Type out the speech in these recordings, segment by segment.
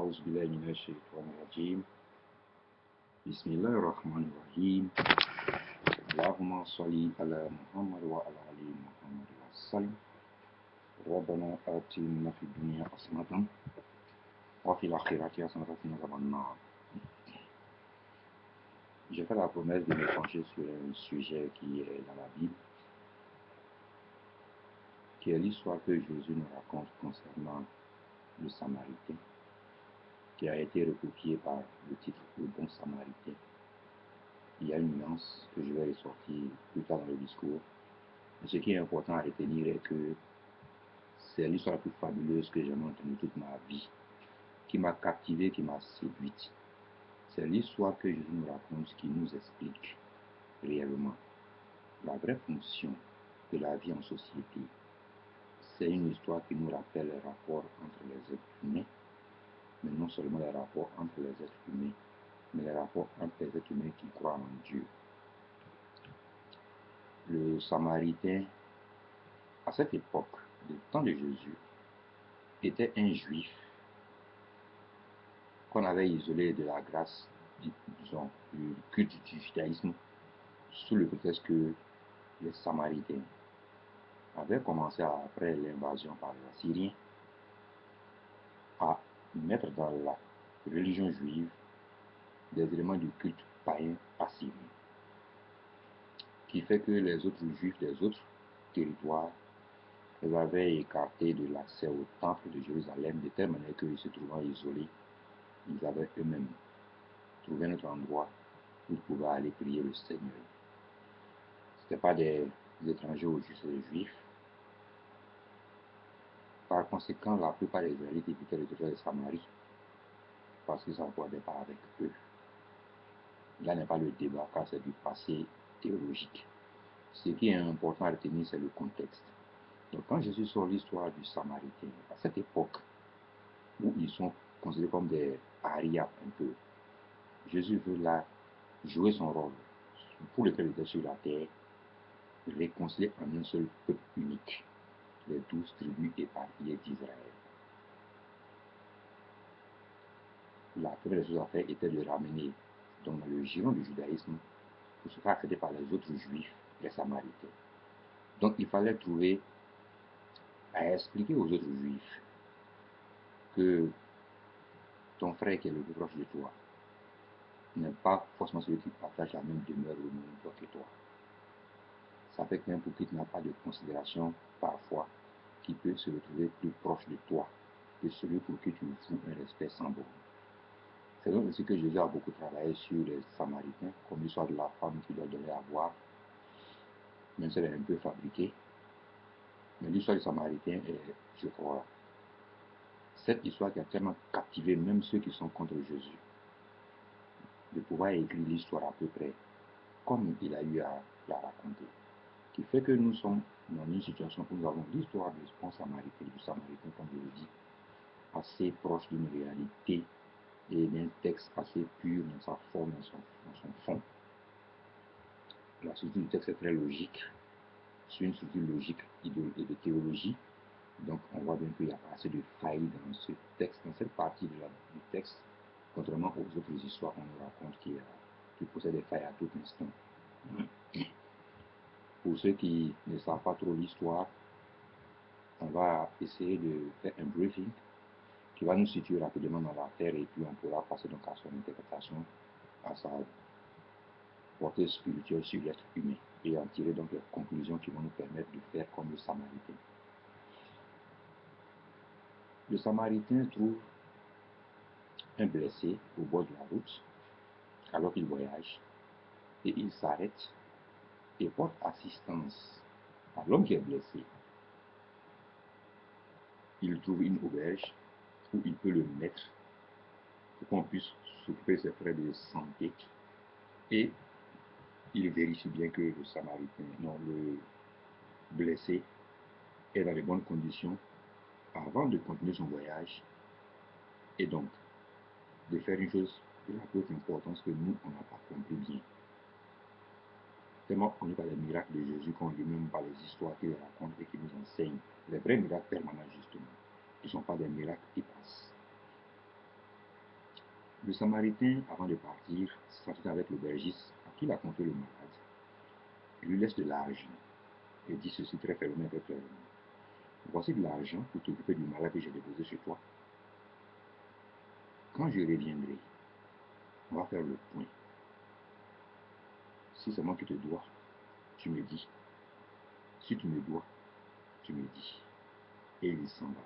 أعوذ بالله من الشيطان الرجيم بسم الله الرحمن الرحيم اللهم صل على محمد وعلى آل محمد وسلم ربنا آتنا في الدنيا حسنة وفي الآخرة حسنة وقنا عذاب النار. J'ai fait la promesse de me pencher sur un sujet qui est dans la Bible, qui est l'histoire que Jésus nous raconte concernant le Samaritain, qui a été recopié par le titre Le Bon Samaritain. Il y a une nuance que je vais ressortir plus tard dans le discours. Mais ce qui est important à retenir est que c'est l'histoire la plus fabuleuse que j'ai entendue toute ma vie, qui m'a captivé, qui m'a séduite. C'est l'histoire que Jésus nous raconte qui nous explique réellement la vraie fonction de la vie en société. C'est une histoire qui nous rappelle les rapports entre les êtres humains, mais non seulement les rapports entre les êtres humains, mais les rapports entre les êtres humains qui croient en Dieu. Le Samaritain, à cette époque, du temps de Jésus, était un juif qu'on avait isolé de la grâce, disons, du culte du judaïsme, sous le prétexte que les Samaritains avaient commencé, après l'invasion par les Assyriens, à mettre dans la religion juive des éléments du culte païen assyrien, qui fait que les autres juifs des autres territoires les avaient écartés de l'accès au temple de Jérusalem, de telle manière qu'ils se trouvant isolés, ils avaient eux-mêmes trouvé un autre endroit où ils pouvaient aller prier le Seigneur. Ce n'étaient pas des étrangers aux juifs. Par conséquent, la plupart des Israélites évitaient le territoire de Samarie parce qu'ils ne s'accordaient pas avec eux. Là n'est pas le débat car c'est du passé théologique. Ce qui est important à retenir, c'est le contexte. Donc quand Jésus sort l'histoire du Samaritain, à cette époque où ils sont considérés comme des parias un peu, Jésus veut là jouer son rôle pour lequel il était sur la terre, réconcilier en un seul peuple unique, les 12 tribus éparpillées d'Israël. La première des choses à faire était de ramener dans le giron du judaïsme pour se faire accepter par les autres juifs, les Samaritains. Donc il fallait trouver à expliquer aux autres juifs que ton frère qui est le plus proche de toi n'est pas forcément celui qui partage la même demeure ou le même toit que toi. Ça fait qu'un pour qui n'a pas de considération parfois, qui peut se retrouver plus proche de toi que celui pour qui tu fous un respect sans borne. C'est donc ce que Jésus a beaucoup travaillé sur les Samaritains, comme l'histoire de la femme qui doit donner à boire, même si elle est un peu fabriquée. Mais l'histoire du Samaritain est, je crois, cette histoire qui a tellement captivé même ceux qui sont contre Jésus, de pouvoir écrire l'histoire à peu près comme il a eu à la raconter, qui fait que nous sommes dans une situation où nous avons l'histoire du bon Samaritain, comme je le dis, assez proche d'une réalité et d'un texte assez pur dans sa forme, dans son fond. La structure du texte est très logique, c'est une structure logique et de théologie. Donc on voit bien qu'il n'y a pas assez de failles dans ce texte, dans cette partie du texte, contrairement aux autres histoires qu'on nous raconte qui possèdent des failles à tout instant. Pour ceux qui ne savent pas trop l'histoire, on va essayer de faire un briefing qui va nous situer rapidement dans l'affaire et puis on pourra passer donc à son interprétation, à sa portée spirituelle sur l'être humain et en tirer donc les conclusions qui vont nous permettre de faire comme le Samaritain. Le Samaritain trouve un blessé au bord de la route alors qu'il voyage et il s'arrête et porte assistance à l'homme qui est blessé. Il trouve une auberge où il peut le mettre pour qu'on puisse s'occuper de ses frais de santé et il vérifie bien que le Samaritain, non, le blessé est dans les bonnes conditions avant de continuer son voyage et donc de faire une chose de la plus importance que nous, on n'a pas compris bien. Tellement on n'est pas les miracles de Jésus qu'on lit même par les histoires qu'il raconte et qu'il nous enseigne. Les vrais miracles permanents, justement, ils ne sont pas des miracles qui passent. Le Samaritain, avant de partir, s'entretient avec l'aubergiste à qui il a confié le malade. Il lui laisse de l'argent et dit ceci très fermement et très clairement. Voici de l'argent pour t'occuper du malade que j'ai déposé chez toi. Quand je reviendrai, on va faire le point. Si c'est moi qui te dois, tu me dis. Si tu me dois, tu me dis. Et il s'en va.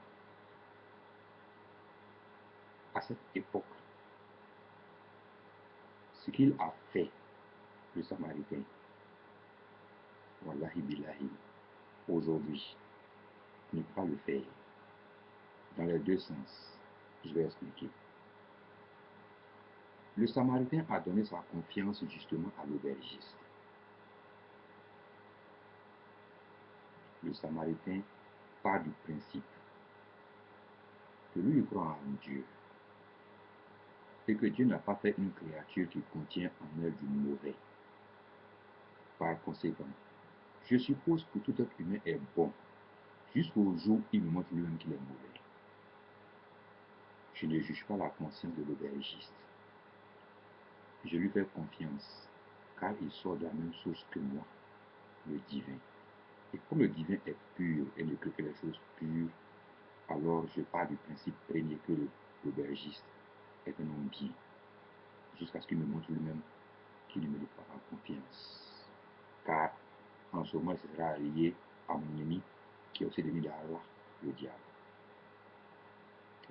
À cette époque, ce qu'il a fait, le Samaritain, wallahi billahi, aujourd'hui, ne pas le faire. Dans les deux sens, je vais expliquer. Le Samaritain a donné sa confiance justement à l'aubergiste. Le Samaritain part du principe que lui, il croit en Dieu et que Dieu n'a pas fait une créature qui contient en elle du mauvais. Par conséquent, je suppose que tout être humain est bon jusqu'au jour où il me montre lui-même qu'il est mauvais. Je ne juge pas la conscience de l'aubergiste. Je lui fais confiance, car il sort de la même source que moi, le divin. Et comme le divin est pur et ne crée que les choses pures, alors je pars du principe premier que l'aubergiste est un homme bien, jusqu'à ce qu'il me montre lui-même qu'il ne me dit pas confiance. Car en ce moment, il sera allié à mon ennemi, qui est aussi l'ennemi d'Allah, le diable.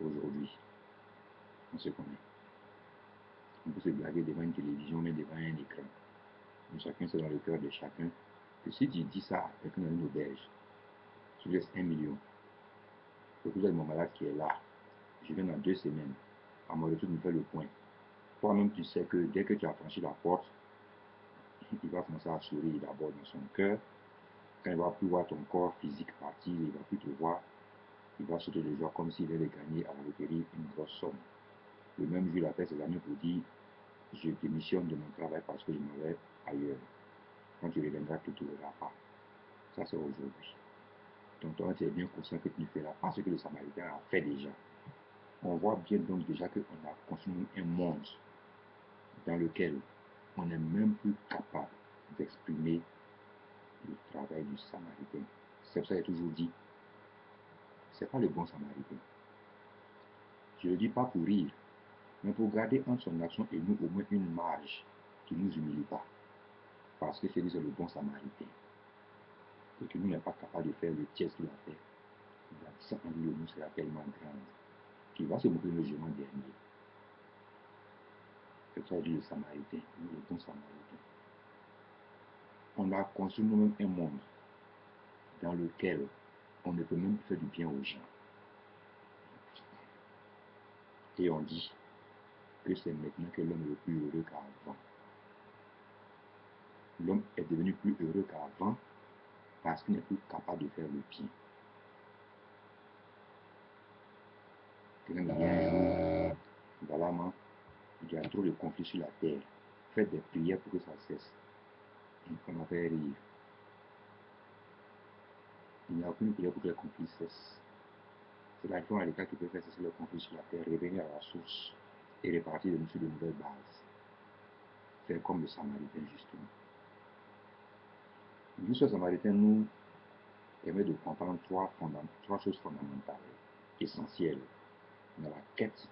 Aujourd'hui, on se connaît. On peut se blaguer devant une télévision, mais devant un écran. Mais chacun sait dans le cœur de chacun que si tu dis ça à quelqu'un dans une auberge, tu laisses 1 million. Le cousin de mon malade qui est là, je viens dans 2 semaines. À mon retour, tu me fais le point. Toi-même, tu sais que dès que tu as franchi la porte, il va commencer à sourire d'abord dans son cœur. Quand il va plus voir ton corps physique partir, il va plus te voir. Il va sauter de joie comme s'il allait gagner à la loterie une grosse somme. Le même jour, il appelle ses amis pour dire je démissionne de mon travail parce que je m'en vais ailleurs. Quand tu reviendras, tu ne trouveras pas. Ça, c'est aujourd'hui. Donc, toi, tu es bien conscient que tu ne feras pas ce que le Samaritain a fait déjà. On voit bien donc déjà qu'on a construit un monde dans lequel on n'est même plus capable d'exprimer le travail du Samaritain. C'est pour ça que j'ai toujours dit, c'est pas le bon Samaritain. Je ne le dis pas pour rire, mais pour garder entre son action et nous au moins une marge qui ne nous humilie pas. Parce que c'est lui, c'est le bon Samaritain. Et que nous n'est pas capable de faire le tiers qu'il a fait. Il a dit ça en lui, le nous sera tellement grande qu'il va se moquer de nos jugements dernier. C'est ça, dit le Samaritain, nous, le bon Samaritain. On a construit nous-mêmes un monde dans lequel on ne peut même faire du bien aux gens. Et on dit que c'est maintenant que l'homme est le plus heureux qu'avant. L'homme est devenu plus heureux qu'avant parce qu'il n'est plus capable de faire le bien. Quelqu'un m'a dit un jour, voilà, man, il y a trop de conflits sur la terre. Faites des prières pour que ça cesse. Ça m'a fait rire. Il n'y a aucune prière pour que les conflits cessent. C'est la réforme radicale qui peut faire cesser le conflit sur la terre, revenir à la source et repartir de nous sur de nouvelles bases. Faire comme le Samaritain, justement. L'histoire Samaritain nous permet de comprendre trois choses fondamentales, essentielles, dans la quête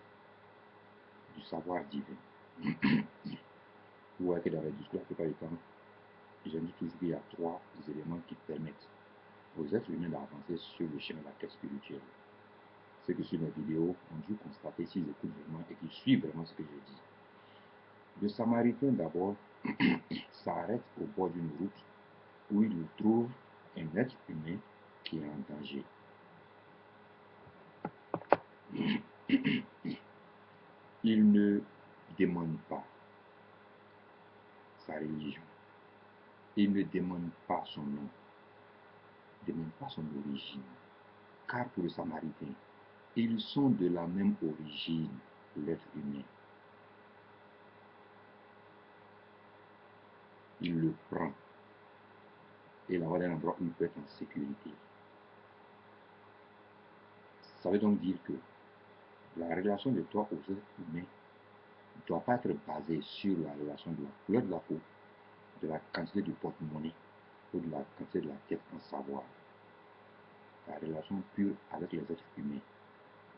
du savoir divin. Vous voyez que dans les discours, la plupart du temps, j'indique toujours qu'il y a 3 éléments qui permettent aux êtres humains d'avancer sur le chemin de la quête spirituelle. Ceux qui suivent mes vidéos ont dû constater s'ils écoutent vraiment et qu'ils suivent vraiment ce que je dis. Le Samaritain d'abord s'arrête au bord d'une route où il trouve un être humain qui est en danger. Il ne demande pas sa religion. Il ne demande pas son nom. Il ne demande pas son origine. Car pour le Samaritain, ils sont de la même origine, l'être humain. Il le prend et l'envoie dans un endroit où il peut être en sécurité. Ça veut donc dire que la relation de toi aux êtres humains ne doit pas être basé sur la relation de la couleur de la peau, de la quantité du porte-monnaie ou de la quantité de la tête en savoir. La relation pure avec les êtres humains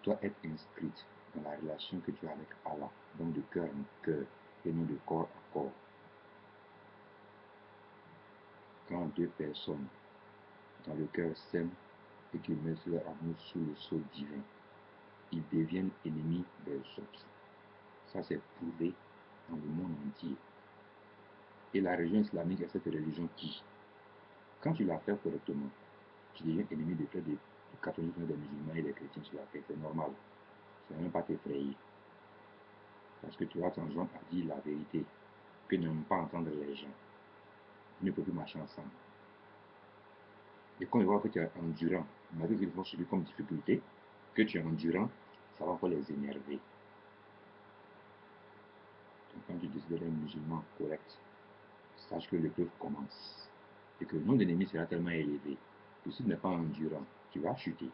doit être inscrite dans la relation que tu as avec Allah, donc de cœur en cœur et non de corps à corps. Quand deux personnes dans le cœur s'aiment et qu'ils mettent leur amour sous le sceau divin, ils deviennent ennemis des autres. Ça, c'est prouvé dans le monde entier. Et la religion islamique est cette religion qui, quand tu la fais correctement, tu deviens ennemi de près de 90% des musulmans et des chrétiens sur la terre. C'est normal. Ça ne va même pas t'effrayer. Parce que tu vas t'en joindre à dire la vérité, que n'aiment pas entendre les gens. Ils ne peuvent plus marcher ensemble. Et quand ils voient que tu es endurant, malgré qu'ils vont subir comme difficulté, que tu es endurant, ça va encore les énerver. Donc quand tu décides d'être un musulman correct, sache que l'épreuve commence. Et que le nombre d'ennemis sera tellement élevé que si tu n'es pas endurant, tu vas chuter.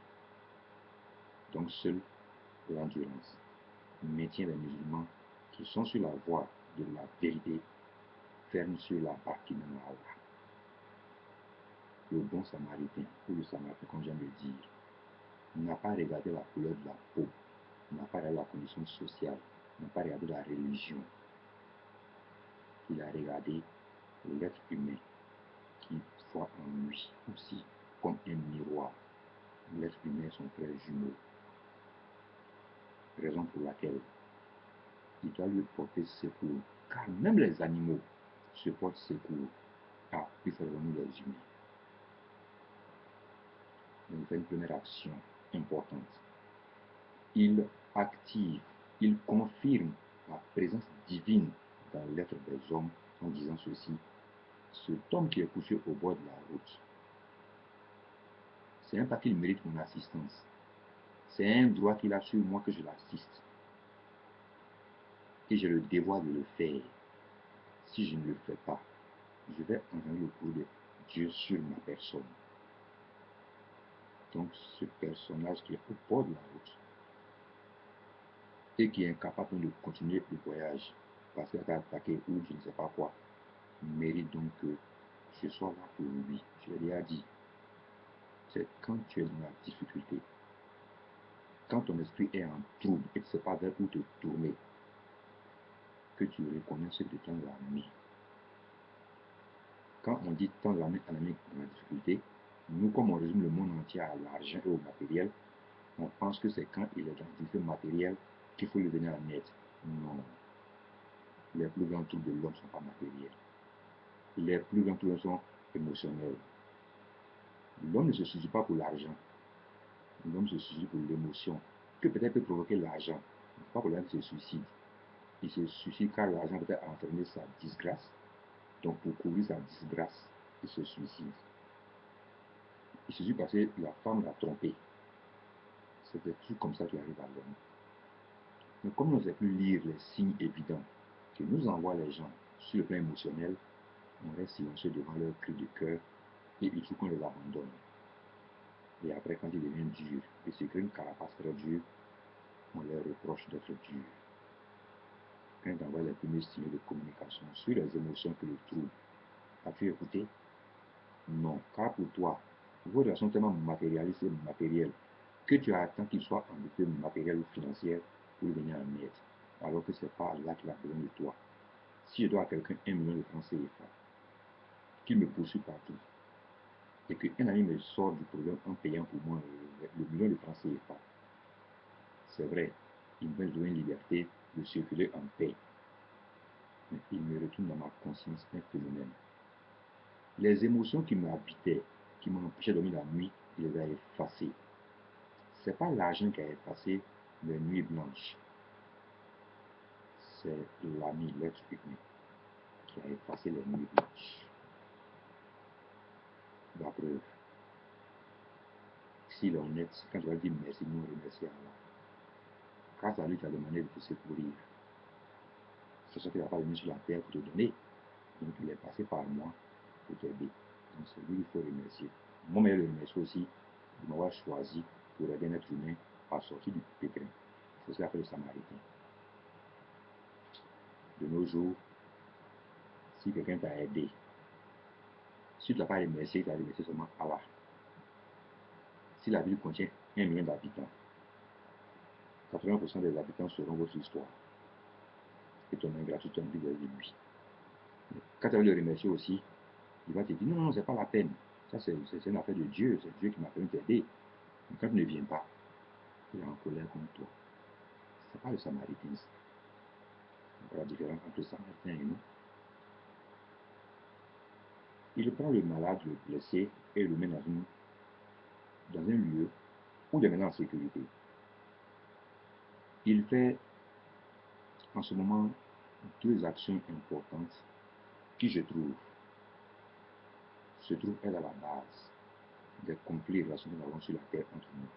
Donc seule l'endurance maintient les musulmans qui sont sur la voie de la vérité, fermes sur la partie de Allah. Le bon samaritain, ou le samaritain, comme je viens de le dire, n'a pas regardé la couleur de la peau, n'a pas regardé la condition sociale, n'a pas regardé la religion. Il a regardé l'être humain qui voit en lui aussi comme un miroir. L'être humain est son frère jumeau. Raison pour laquelle il doit lui porter secours, car même les animaux se portent secours. Ah, plus faisons-nous les humains. Donc, il fait une première action importante. Il active, il confirme la présence divine dans l'être des hommes en disant ceci. Cet homme qui est couché au bord de la route, c'est un pas qu'il mérite mon assistance. C'est un droit qu'il a sur moi que je l'assiste. Et j'ai le devoir de le faire. Si je ne le fais pas, je vais enlever le courroux de Dieu sur ma personne. Donc ce personnage qui est au bord de la route et qui est incapable de continuer le voyage parce qu'il a été attaqué ou je ne sais pas quoi, mérite donc que je sois là pour lui. Je lui ai dit, c'est quand tu es dans la difficulté, quand ton esprit est en trouble et tu ne sais pas vers où te tourner, que tu reconnais ce que tend la main. Quand on dit tendre la main à l'ami dans la difficulté, nous, comme on résume le monde entier à l'argent et au matériel, on pense que c'est quand il est dans la difficulté matérielle qu'il faut lui venir en aide. Non. Les plus grands troubles de l'homme ne sont pas matériels. Les plus grands troubles sont émotionnels. L'homme ne se suicide pas pour l'argent. L'homme se suicide pour l'émotion, que peut-être peut provoquer l'argent. Pas pour l'homme qui se suicide. Il se suicide car l'argent peut-être entraîner sa disgrâce. Donc pour couvrir sa disgrâce, il se suicide. Il se suicide parce que la femme l'a trompé. C'est des trucs comme ça qui arrivent à l'homme. Mais comme on ne sait plus lire les signes évidents que nous envoient les gens sur le plan émotionnel, on reste silencieux devant leurs cris de cœur et il faut qu'on les abandonne. Et après, quand ils deviennent durs et se créent une carapace très dure, on leur reproche d'être durs. Quand ils envoient les premiers signes de communication sur les émotions que le trouble, as-tu écouté? Non, car pour toi, vos relations sont tellement matérialistes et matérielles que tu attends qu'il soit en effet matériel ou financière pour lui venir en aide, alors que ce n'est pas là qu'il a besoin de toi. Si je dois à quelqu'un 1 million de francs CFA, qu'il me poursuit partout, et qu'un ami me sort du problème en payant pour moi le million de francs CFA, c'est vrai, il me donne une liberté de circuler en paix, mais il me retourne dans ma conscience un phénomène. Les émotions qui m'habitaient, qui m'empêchaient de dormir la nuit, il les a effacées. Ce n'est pas l'argent qui a effacé les nuits blanches, c'est l'ami, l'être humain, qui a effacé les nuits blanches. La preuve, s'il est honnête, quand je vais dire merci, nous remercions Allah. Grâce à lui, tu as demandé de te secourir. C'est ce qu'il n'a pas venu sur la terre pour te donner. Donc il est passé par moi pour t'aider. Donc c'est lui qu'il faut remercier. Moi-même, je le remercie aussi de m'avoir choisi pour aider un être humain à sortir du pétrin. C'est ce qu'a fait le Samaritain. De nos jours, si quelqu'un t'a aidé, si tu ne l'as pas remercié, tu as remercié seulement Allah. Si la ville contient 1 million d'habitants, 80% des habitants seront votre histoire. Et ton ingratitude, tu as envie de lui. Quand tu vas le remercier aussi, il va te dire non, non, c'est pas la peine. Ça, c'est une affaire de Dieu. C'est Dieu qui m'a permis de t'aider. Mais quand tu ne viens pas, il est en colère contre toi. Ce n'est pas le Samaritain. Voilà la différence entre le Samaritain et nous. Il prend le malade, le blessé, et le met dans un lieu où il est maintenant en sécurité. Il fait en ce moment 2 actions importantes qui, je trouve, se trouvent à la base des conflits relationnels que nous avons sur la terre entre nous,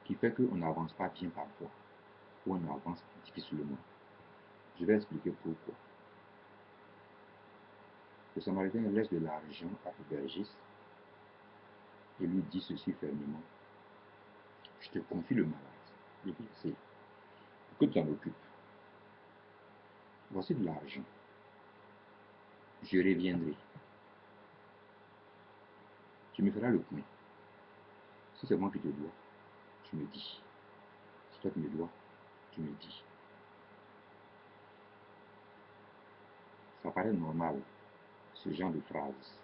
qui fait qu'on n'avance pas bien parfois, ou on avance difficilement. Je vais expliquer pourquoi. Le Samaritain laisse de l'argent à l'aubergiste et lui dit ceci fermement: je te confie le malade, le blessé, que tu t'en occupes. Voici de l'argent. Je reviendrai. Tu me feras le point. Si c'est moi qui te dois, tu me dis. Si toi tu me dois, tu me dis. Ça paraît normal, ce genre de phrase.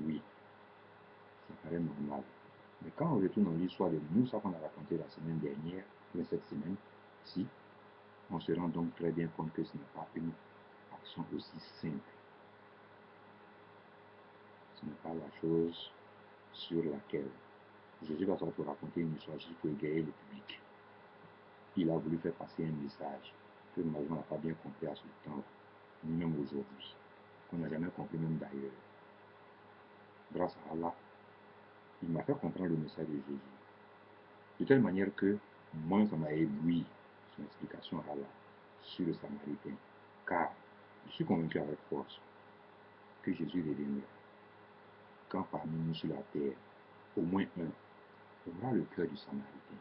Oui, ça paraît normal. Mais quand on retourne dans l'histoire de Moussa qu'on a raconté la semaine dernière, ou cette semaine-ci, on se rend donc très bien compte que ce n'est pas une action aussi simple. Ce n'est pas la chose sur laquelle Jésus va te raconter une histoire juste pour égayer le public. Il a voulu faire passer un message que malheureusement on n'a pas bien compris à ce temps, ni même aujourd'hui, qu'on n'a jamais compris même d'ailleurs. Grâce à Allah, il m'a fait comprendre le message de Jésus. De telle manière que moi, ça m'a ébloui son explication à Allah sur le Samaritain. Car je suis convaincu avec force que Jésus reviendra. Quand parmi nous sur la terre, au moins un aura le cœur du Samaritain.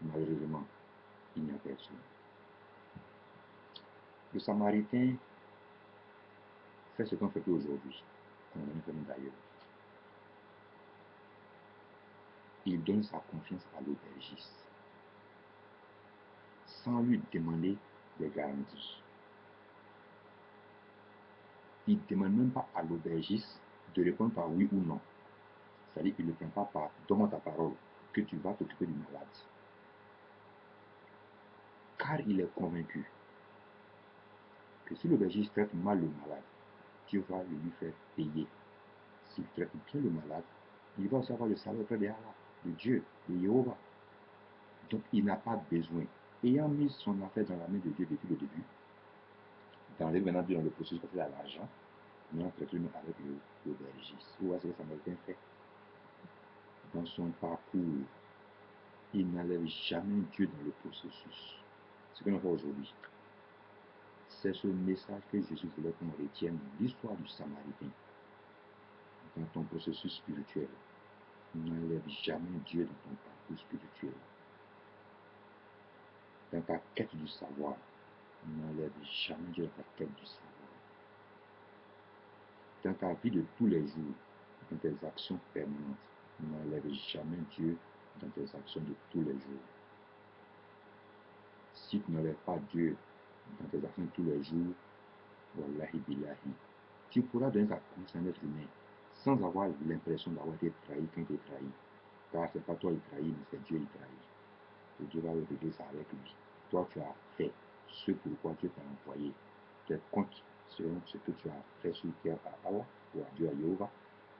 Malheureusement, il n'y a personne. Le Samaritain fait ce qu'on fait plus aujourd'hui, qu'on ne fait d'ailleurs. Il donne sa confiance à l'aubergiste, sans lui demander des garanties. Il ne demande même pas à l'aubergiste de répondre par oui ou non. C'est-à-dire qu'il ne prend pas par donne-moi ta parole que tu vas t'occuper du malade. Car il est convaincu que si l'aubergiste traite mal le malade, Dieu va lui faire payer. S'il traite bien le malade, il va aussi avoir le salaire auprès de Dieu, de Jéhovah. Donc il n'a pas besoin, ayant mis son affaire dans la main de Dieu depuis le début, d'aller maintenant dans le processus parce qu'il a l'argent, maintenant traiter avec l'aubergiste. Vous voyez ce que ça m'a été fait. Dans son parcours, il n'enlève jamais Dieu dans le processus. Ce qu'on fait aujourd'hui, c'est ce message que Jésus voulait qu'on retienne dans l'histoire du Samaritain. Dans ton processus spirituel, n'enlève jamais Dieu dans ton parcours spirituel. Dans ta quête du savoir, n'enlève jamais Dieu dans ta quête du savoir. Dans ta vie de tous les jours, dans tes actions permanentes, n'enlève jamais Dieu dans tes actions de tous les jours. Si tu n'enlèves pas Dieu dans tes actions de tous les jours, wallahi billahi, tu pourras donner ta confiance à un être humain sans avoir l'impression d'avoir été trahi quand il est trahi. Car ce n'est pas toi qui trahis, mais c'est Dieu qui trahit. Et Dieu va régler ça avec lui. Toi, tu as fait ce pourquoi Dieu t'a envoyé. Tes comptes selon ce que tu as fait sur terre à Allah ou à Dieu, à Jéhovah.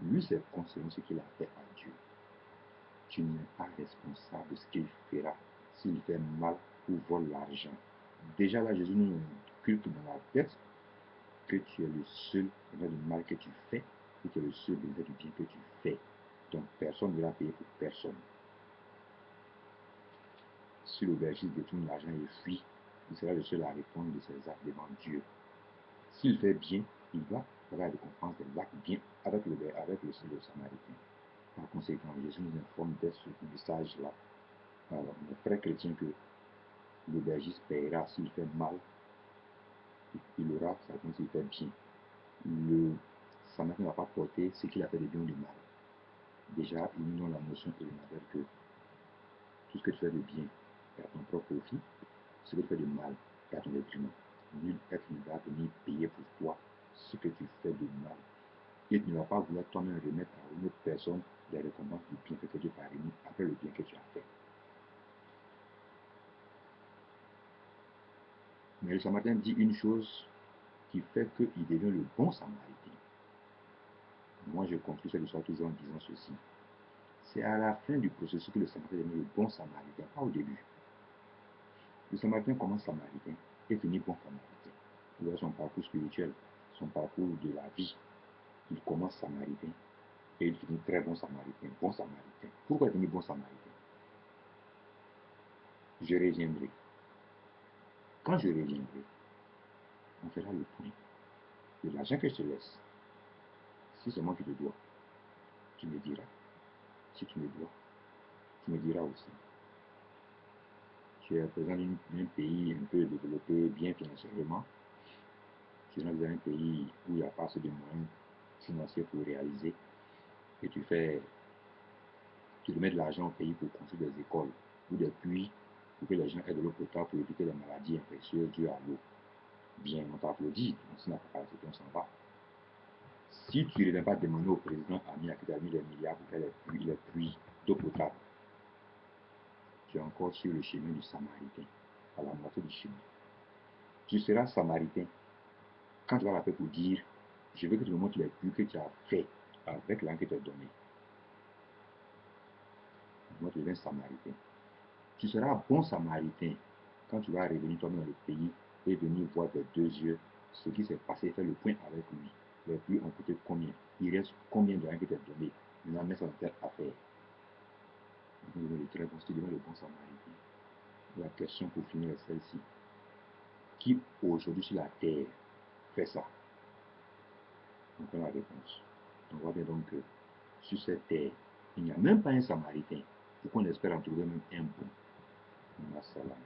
Lui, c'est compte selon ce qu'il a fait à Dieu. Tu n'es pas responsable de ce qu'il fera s'il fait mal ou vole l'argent. Déjà là, Jésus nous inculque dans la tête que tu es le seul du mal que tu fais et tu es le seul du bien que tu fais. Donc personne ne va payer pour personne. Si l'aubergiste détourne l'argent et fuit, il sera le seul à répondre de ses actes devant Dieu. S'il fait bien, il va avoir la récompense des actes bien avec le Samaritain. Par conséquent, Jésus nous informe dès ce message-là, mes frères chrétiens, que l'aubergiste paiera s'il fait mal, il aura sa réponse s'il fait bien. Le Samaritain ne va pas porter ce qu'il a fait de bien ou de mal. Déjà, ils nous donnent la notion élémentaire que tout ce que tu fais de bien est à ton propre profit, ce que tu fais de mal est à ton détriment. Nul être ne va venir payer pour toi ce que tu fais de mal. Et tu ne vas pas vouloir toi-même remettre à une autre personne les récompenses du bienfait que Dieu t'a remis après le bien que tu as fait. Mais le Samaritain dit une chose qui fait qu'il devient le bon Samaritain. Moi, je conclue cette histoire toujours en disant ceci. C'est à la fin du processus que le Samaritain devient le bon Samaritain, pas au début. Le Samaritain commence Samaritain et finit bon Samaritain. Vous voyez son parcours spirituel, son parcours de la vie. Il commence Samaritain et il finit très bon Samaritain, bon Samaritain. Pourquoi il finit bon Samaritain? Je reviendrai. Quand je reviendrai, on fera le point de l'argent que je te laisse. Si c'est moi qui te dois, tu me diras. Si tu me dois, tu me diras aussi. Tu es présent d'un pays un peu développé, bien financièrement. Tu es dans un pays où il n'y a pas assez de moyens financiers pour réaliser. Et tu remets de l'argent au pays pour construire des écoles ou des puits pour que les gens aient de l'eau potable pour éviter les maladies infectieuses dues à l'eau. Bien, on t'applaudit, on s'en a pas parlé, on s'en va. Si tu ne viens pas demander au président Amin qui t'a mis des milliards pour faire les puits d'eau potable, tu es encore sur le chemin du Samaritain, à la moitié du chemin. Tu seras Samaritain quand tu vas l'appeler pour dire je veux que tu me montres les puits que tu as fait avec l'argent que tu as donné. Moi, tu deviens Samaritain. Tu seras bon Samaritain quand tu vas revenir toi-même dans le pays et venir voir des deux yeux ce qui s'est passé, faire le point avec lui. Les puits ont coûté combien? Il reste combien de rien que tu as donné? Maintenant, mets ça dans telle affaire. Tu deviens le très bon, tu deviens le bon Samaritain. La question pour finir est celle-ci. Qui aujourd'hui sur la terre fait ça? On prend la réponse. On voit bien donc que sur cette terre, il n'y a même pas un Samaritain pour qu'on espère en trouver même un bon. Salam.